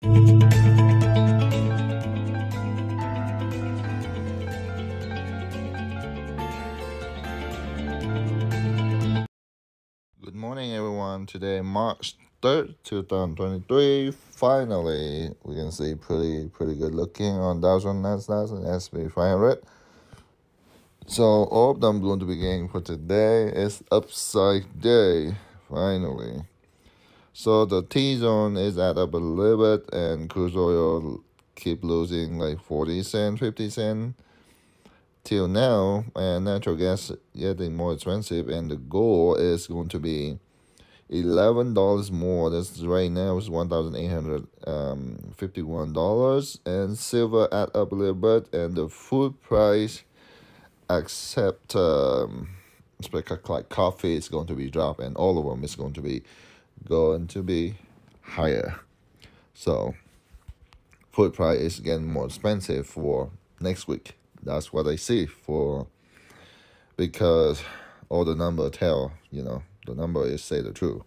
Good morning, everyone. Today, March 3rd, 2023. Finally, we can see pretty good looking on Dow Jones, Nasdaq, and S&P 500. So all of them going to be getting for today is upside day. Finally. So the T zone is at up a little bit, and crude oil keep losing like 40 cents, 50 cents till now, and natural gas getting more expensive, and the goal is going to be $11 more. That's right now is $1,851, and silver at up a little bit, and the food price except like coffee is going to be drop, and all of them is going to be higher. So food price is getting more expensive for next week. That's what I see for, because all the number tell, the number is say the truth.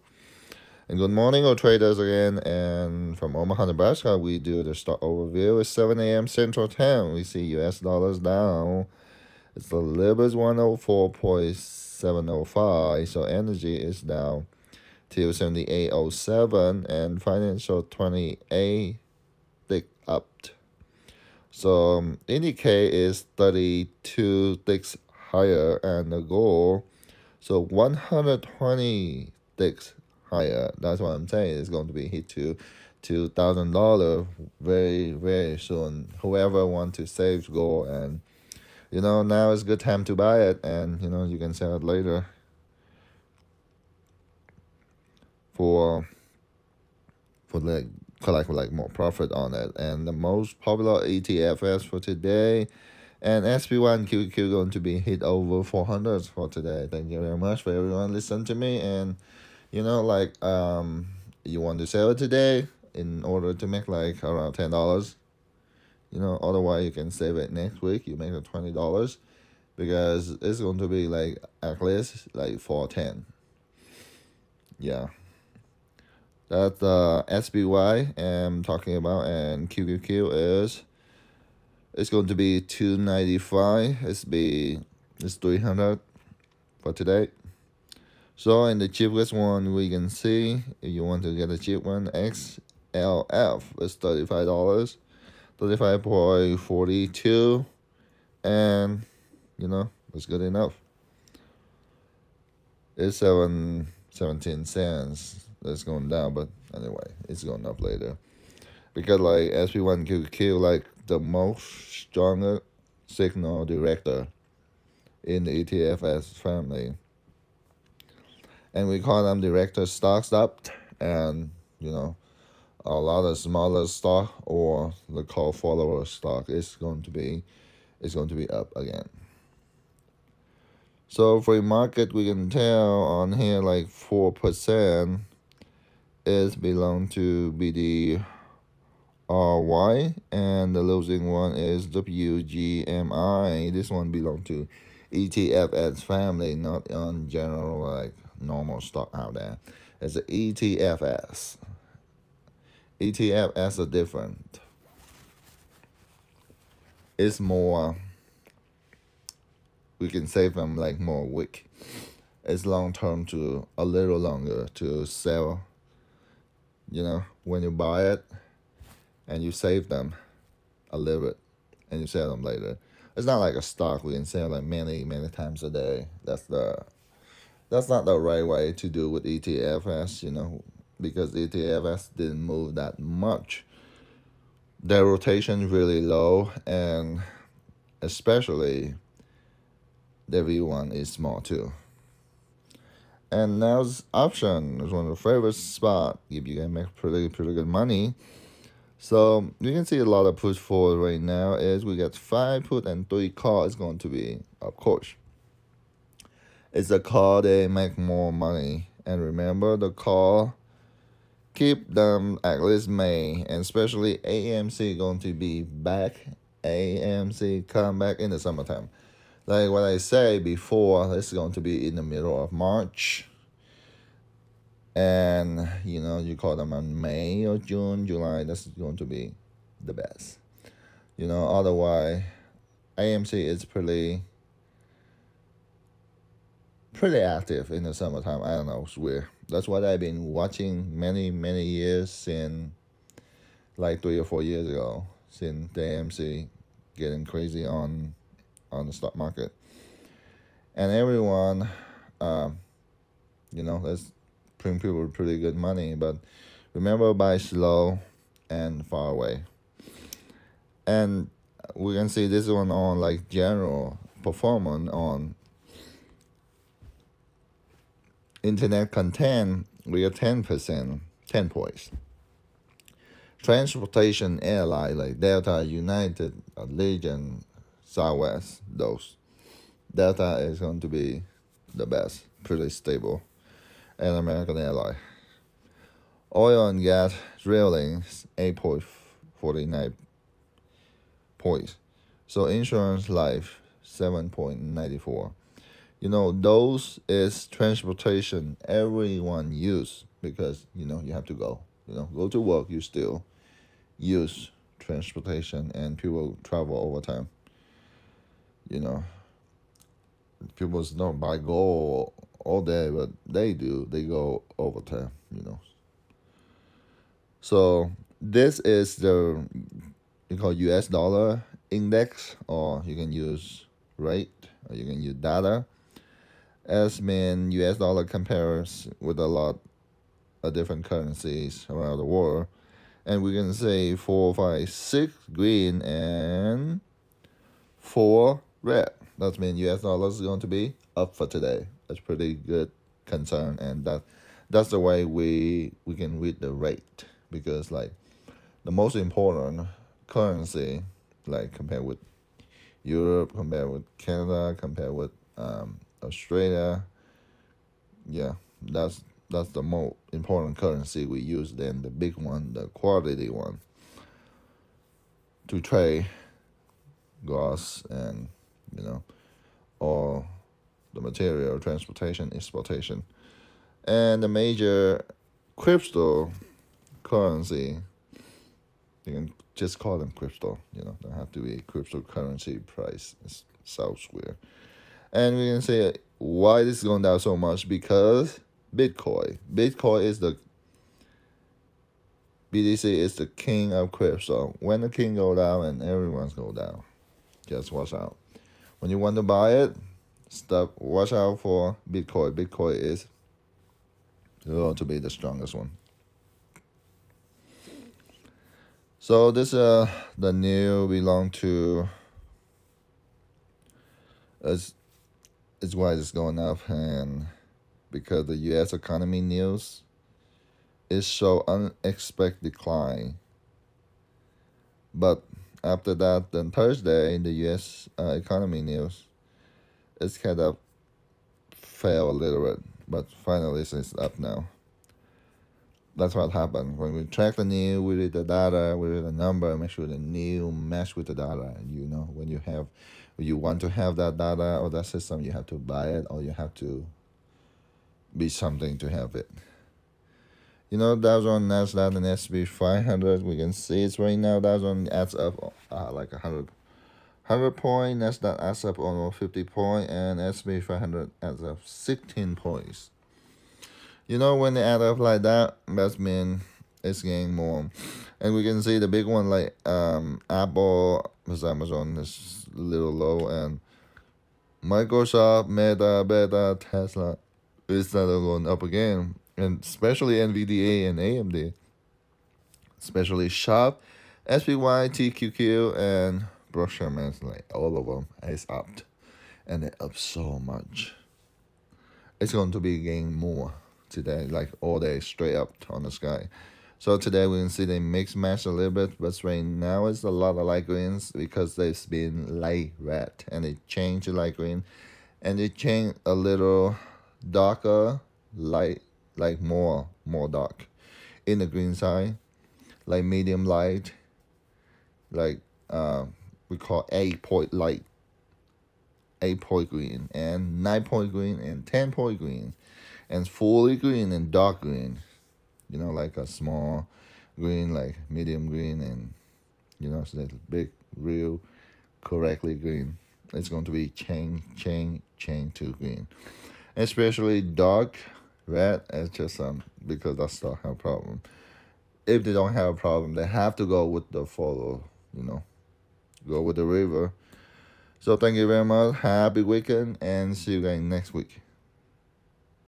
And good morning, all traders again. And from Omaha, Nebraska, we do the stock overview. It's 7 a.m. Central Time. We see U.S. dollars down. It's the Libras 104.705. So energy is down till 78.07, and financial 28 tick up. So indicate is 32 ticks higher, and the goal, so 120 ticks higher. That's what I'm saying. It's going to be hit to $2,000 very soon. Whoever want to save gold, and now is a good time to buy it, and you can sell it later for collect like more profit on it. And the most popular ETFs for today, and SPY and QQQ going to be hit over 400 for today. Thank you very much for everyone listen to me. And you want to sell it today in order to make like around $10. Otherwise you can save it next week. You make it $20, because it's going to be like at least like 410. Yeah. That's SPY I'm talking about, and QQQ it's going to be 295. It's 300 for today. So in the cheapest one, we can see, if you want to get a cheap one, XLF is $35, 35.42, and it's good enough. It's 17 cents. That's going down, but anyway, it's going up later, because like SP1 QQ like the most stronger signal director in the ETFs family, and we call them director stocks up, and a lot of smaller stock, or the call follower stock, is going to be up again. So for the market, we can tell on here like 4% is belong to BDRY, and the losing one is WGMI. This one belong to ETFs family, not on general like normal stock out there. It's a ETFs. ETFs are different. It's more, we can save them like more week. It's long term to a little longer to sell. When you buy it and you save them a little bit and you sell them later. It's not like a stock we can sell like many times a day. That's not the right way to do with ETFs, because ETFs didn't move that much. Their rotation really low, and especially the V1 is small too. And now's option is one of the favorite spot. If you can make pretty good money. So you can see a lot of push forward right now is we got 5 put and 3 call is going to be, of course. It's a call they make more money. And remember, the call keep them at least May, and especially AMC going to be back. AMC come back in the summertime. Like what I say before, it's going to be in the middle of March. And you call them on May or June, July, that's going to be the best. Otherwise AMC is pretty active in the summertime. I don't know, it's weird. That's what I've been watching many years, since like 3 or 4 years ago, since the AMC getting crazy on the stock market. And everyone, let's bring people pretty good money, but remember, buy slow and far away. And we can see this one on like general performance on internet content. We are 10%, 10 points. Transportation airline like Delta, United, Allegiant, Southwest, those. Delta is going to be the best, pretty stable. And American Airline. Oil and gas drilling 8.49 points. So insurance life 7.94. Those is transportation everyone use, because you have to go. Go to work, you still use transportation, and people travel over time. People don't buy gold all day, but they go over time. So this is the, you call US dollar index, or you can use rate, or you can use data. As mean US dollar compares with a lot of different currencies around the world. And we can say 4, 5, 6 green and 4 red. That means US dollars is going to be up for today. That's pretty good concern, and that's the way we can read the rate, because like the most important currency, like compared with Europe, compared with Canada, compared with Australia, yeah, that's the most important currency we use. Then the big one, the quality one, to trade goods and all the material, transportation, exportation. And the major cryptocurrency, you can just call them crypto, don't have to be cryptocurrency price. It sounds weird. And we can say why this is going down so much, because Bitcoin is the BTC is the king of crypto. When the king go down, and everyone's go down, just watch out. When you want to buy it, watch out for Bitcoin. Bitcoin is going to be the strongest one. So this the new belong to is why it's going up, and because the US economy news is so unexpected decline. But after that, then Thursday, the US economy news, it's kind of fell a little bit, but finally it's up now. That's what happened. When we track the news, we read the data, we read the number, make sure the news match with the data. When you want to have that data or that system, you have to buy it, or you have to be something to have it. Dow Jones, Nasdaq, and S&P 500, we can see it's right now. Dow Jones adds up like 100 points. Nasdaq adds up almost 50 points, and S&P 500 adds up 16 points. When they add up like that means it's getting more. And we can see the big one like Apple, Amazon is a little low, and Microsoft, Meta, Tesla is started going up again. And especially NVDA and AMD, especially Sharp, SPY, TQQ, and Berkshire, like all of them is up, and they're up so much. It's going to be getting more today, like all day straight up on the sky. So today we can see they mix match a little bit, but right now it's a lot of light greens, because they've been light red, and they change to light green, and they change a little darker light, like more dark in the green side, like medium light, like we call 8-point light, 8-point green, and 9-point green, and 10-point green. and fully green and dark green. You know, like a small green, like medium green, and so that big, real, correctly green. It's going to be change to green, especially dark red. It's just because I still have a problem. If they don't have a problem, they have to go with the follow. Go with the river. So thank you very much. Happy weekend, and see you guys next week.